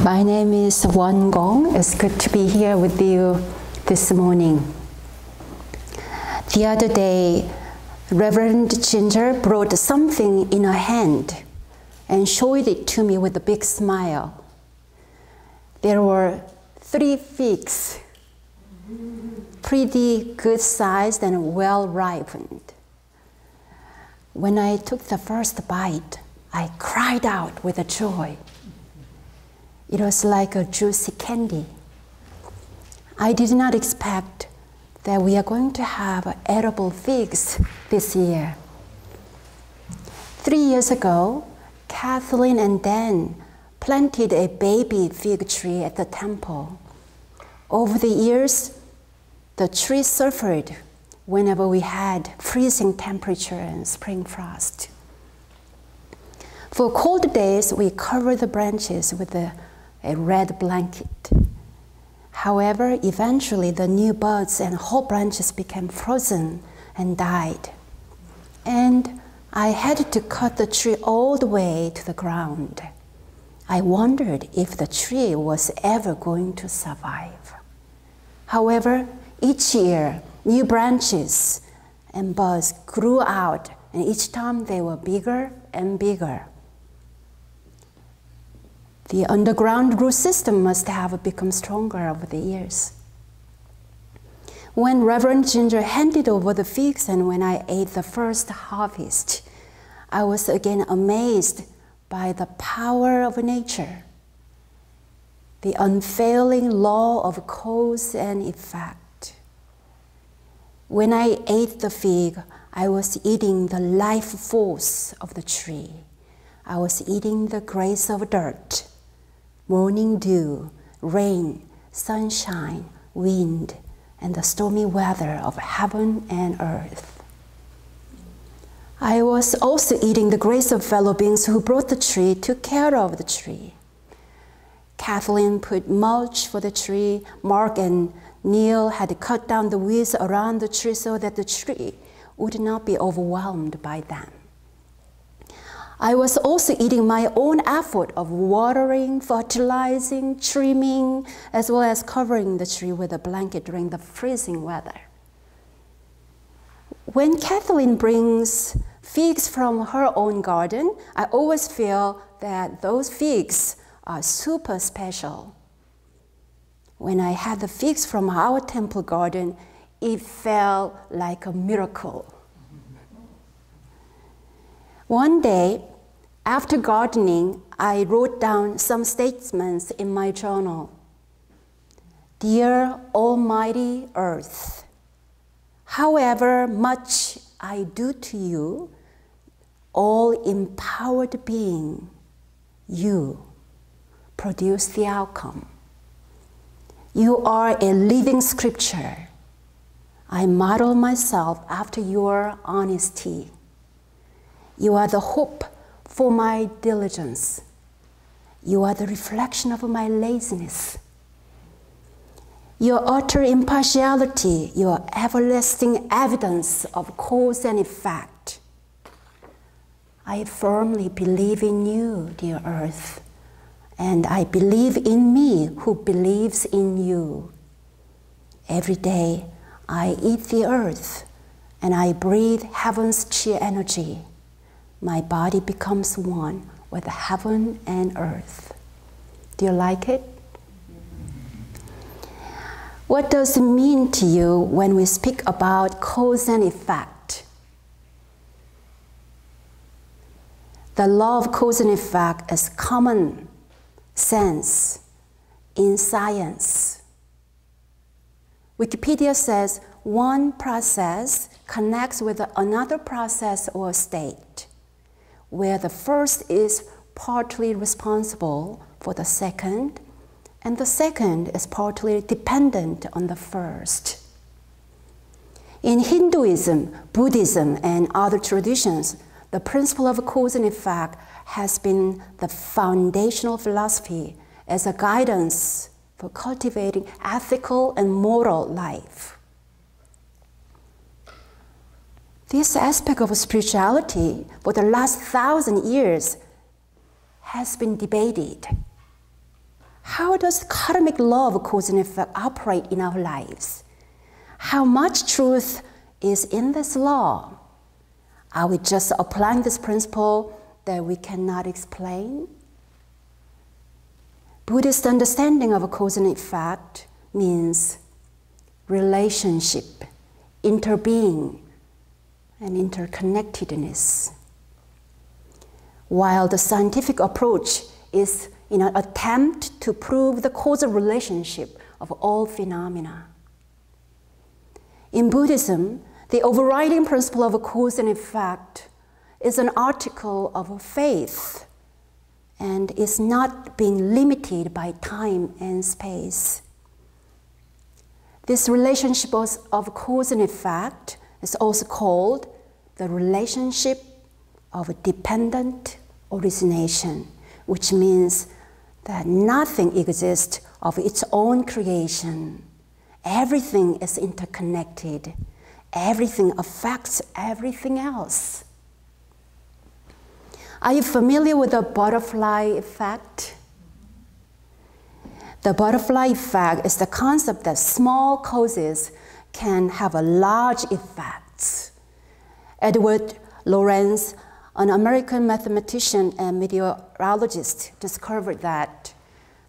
My name is WonGong. It's good to be here with you this morning. The other day, Reverend Ginger brought something in her hand and showed it to me with a big smile. There were 3 figs, pretty good sized and well ripened. When I took the first bite, I cried out with joy. It was like a juicy candy. I did not expect that we are going to have edible figs this year. 3 years ago, Kathleen and Dan planted a baby fig tree at the temple. Over the years, the tree suffered whenever we had freezing temperature and spring frost. For cold days, we covered the branches with a red blanket. However, eventually the new buds and whole branches became frozen and died. And I had to cut the tree all the way to the ground. I wondered if the tree was ever going to survive. However, each year, new branches and buds grew out, and each time they were bigger and bigger. The underground root system must have become stronger over the years. When Reverend Ginger handed over the figs and when I ate the first harvest, I was again amazed by the power of nature, the unfailing law of cause and effect. When I ate the fig, I was eating the life force of the tree. I was eating the grace of dirt, morning dew, rain, sunshine, wind, and the stormy weather of heaven and earth. I was also eating the grace of fellow beings who brought the tree, took care of the tree. Kathleen put mulch for the tree. Mark and Neil had cut down the weeds around the tree so that the tree would not be overwhelmed by them. I was also eating my own effort of watering, fertilizing, trimming, as well as covering the tree with a blanket during the freezing weather. When Kathleen brings figs from her own garden, I always feel that those figs are super special. When I had the figs from our temple garden, it felt like a miracle. One day, after gardening, I wrote down some statements in my journal. Dear Almighty Earth, however much I do to you, all-empowered being, you produce the outcome. You are a living scripture. I model myself after your honesty. You are the hope for my diligence. You are the reflection of my laziness. Your utter impartiality, your everlasting evidence of cause and effect. I firmly believe in you, dear Earth, and I believe in me who believes in you. Every day, I eat the earth, and I breathe heaven's chi energy. My body becomes one with heaven and earth. Do you like it? What does it mean to you when we speak about cause and effect? The law of cause and effect is common sense in science. Wikipedia says one process connects with another process or state, where the first is partly responsible for the second, and the second is partly dependent on the first. In Hinduism, Buddhism, and other traditions, the principle of cause and effect has been the foundational philosophy as a guidance for cultivating ethical and moral life. This aspect of spirituality for the last 1,000 years has been debated. how does karmic law of cause and effect operate in our lives? How much truth is in this law? Are we just applying this principle that we cannot explain? Buddhist understanding of cause and effect means relationship, interbeing, and interconnectedness. While the scientific approach is in an attempt to prove the causal relationship of all phenomena. In Buddhism, the overriding principle of cause and effect is an article of faith and is not being limited by time and space. This relationship of cause and effect is also called the relationship of dependent origination, which means that nothing exists of its own creation. Everything is interconnected. Everything affects everything else. Are you familiar with the butterfly effect? The butterfly effect is the concept that small causes can have a large effects. Edward Lorenz, an American mathematician and meteorologist, discovered that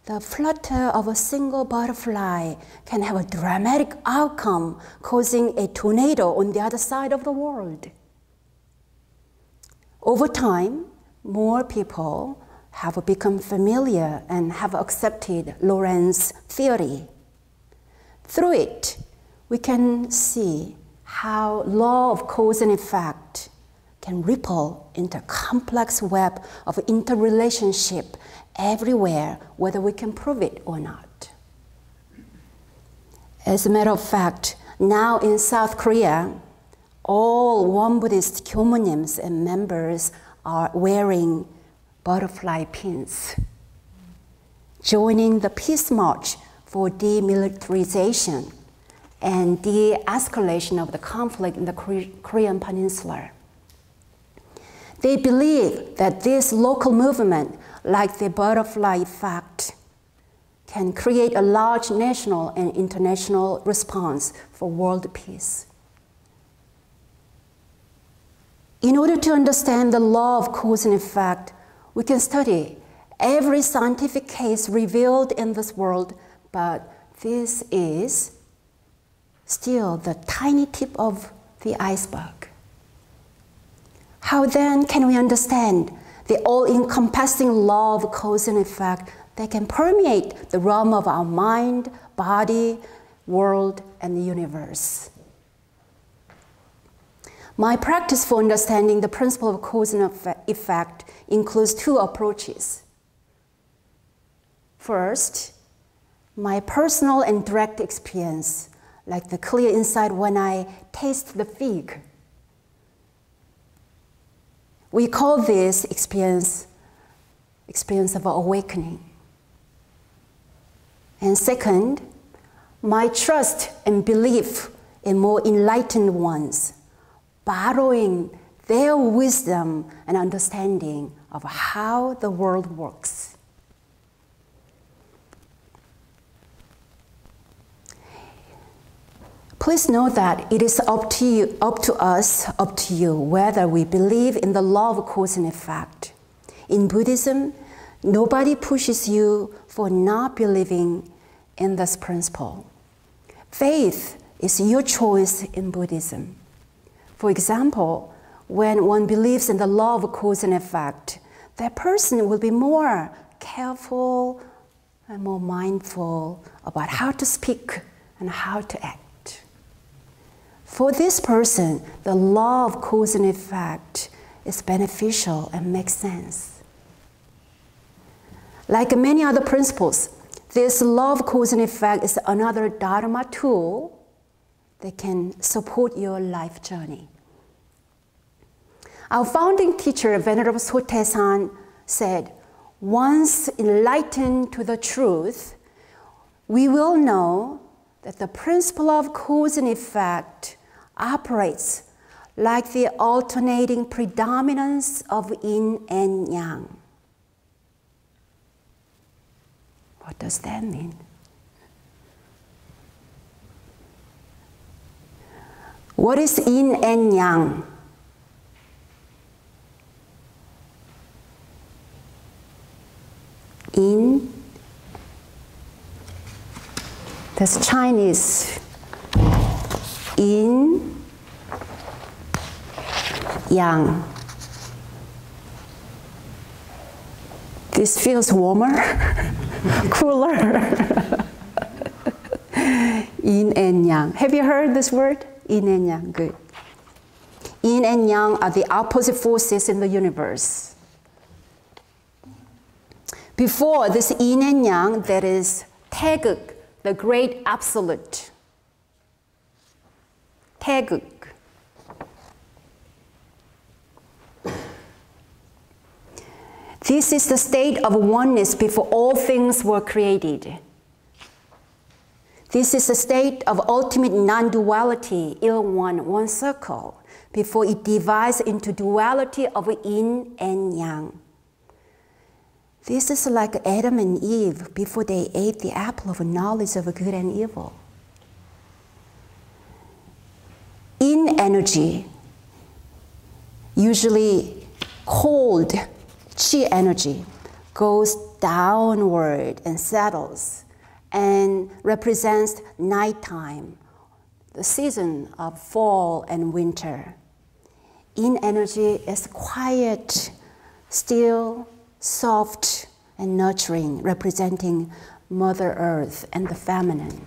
the flutter of a single butterfly can have a dramatic outcome, causing a tornado on the other side of the world. Over time, more people have become familiar and have accepted Lorenz's theory. Through it, we can see how law of cause and effect can ripple into a complex web of interrelationship everywhere, whether we can prove it or not. As a matter of fact, now in South Korea, all Won Buddhist Kyomunims and members are wearing butterfly pins, joining the peace march for demilitarization and de-escalation of the conflict in the Korean Peninsula. They believe that this local movement, like the butterfly effect, can create a large national and international response for world peace. In order to understand the law of cause and effect, we can study every scientific case revealed in this world, but this is still the tiny tip of the iceberg. How then can we understand the all-encompassing law of cause and effect that can permeate the realm of our mind, body, world, and the universe? My practice for understanding the principle of cause and effect includes two approaches. First, my personal and direct experience, like the clear insight when I taste the fig. We call this experience of awakening. And second, my trust and belief in more enlightened ones, borrowing their wisdom and understanding of how the world works. Please know that it is up to you, whether we believe in the law of cause and effect. In Buddhism, nobody pushes you for not believing in this principle. Faith is your choice in Buddhism. For example, when one believes in the law of cause and effect, that person will be more careful and more mindful about how to speak and how to act. For this person, the law of cause and effect is beneficial and makes sense. Like many other principles, this law of cause and effect is another Dharma tool that can support your life journey. Our founding teacher, Venerable Sotaesan, said, "Once enlightened to the truth, we will know that the principle of cause and effect operates like the alternating predominance of yin and yang." What does that mean? What is yin and yang? Yin, that's Chinese. Yin, yang. This feels warmer, cooler. Yin and yang. Have you heard this word? Yin and yang, good. Yin and yang are the opposite forces in the universe. Before this yin and yang, there is Taeguk, the great absolute. Taeguk. This is the state of oneness before all things were created. This is a state of ultimate non-duality, Il-One, one circle, before it divides into duality of yin and yang. This is like Adam and Eve before they ate the apple of knowledge of good and evil. Yin energy, usually cold Qi energy, goes downward and settles and represents nighttime, the season of fall and winter. Yin energy is quiet, still, soft, and nurturing, representing Mother Earth and the feminine.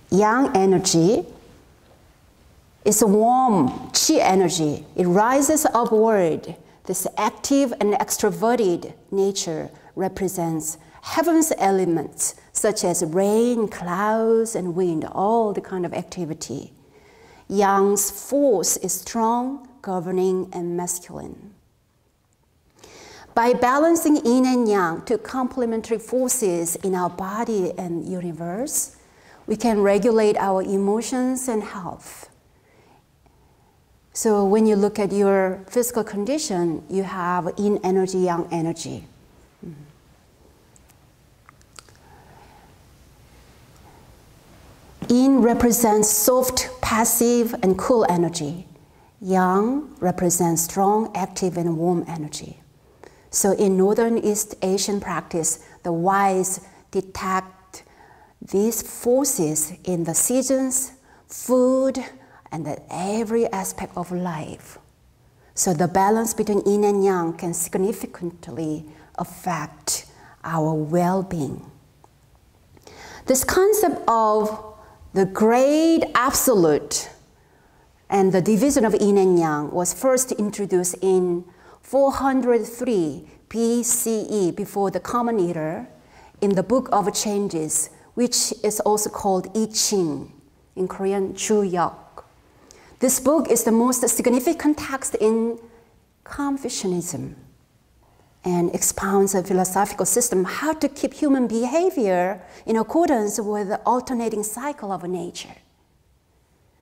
Yang energy is a warm Qi energy. It rises upward. This active and extroverted nature represents heaven's elements, such as rain, clouds, and wind, all the kind of activity. Yang's force is strong, governing, and masculine. By balancing yin and yang, two complementary forces in our body and universe, we can regulate our emotions and health. So when you look at your physical condition, you have yin energy, yang energy. Yin represents soft, passive, and cool energy. Yang represents strong, active, and warm energy. So in Northern East Asian practice, the wise detect these forces in the seasons, food, and every aspect of life. So the balance between yin and yang can significantly affect our well-being. This concept of the great absolute and the division of yin and yang was first introduced in 403 BCE, before the Common Era, in the Book of Changes, which is also called I Ching, in Korean, Chuyok. This book is the most significant text in Confucianism and expounds a philosophical system how to keep human behavior in accordance with the alternating cycle of nature.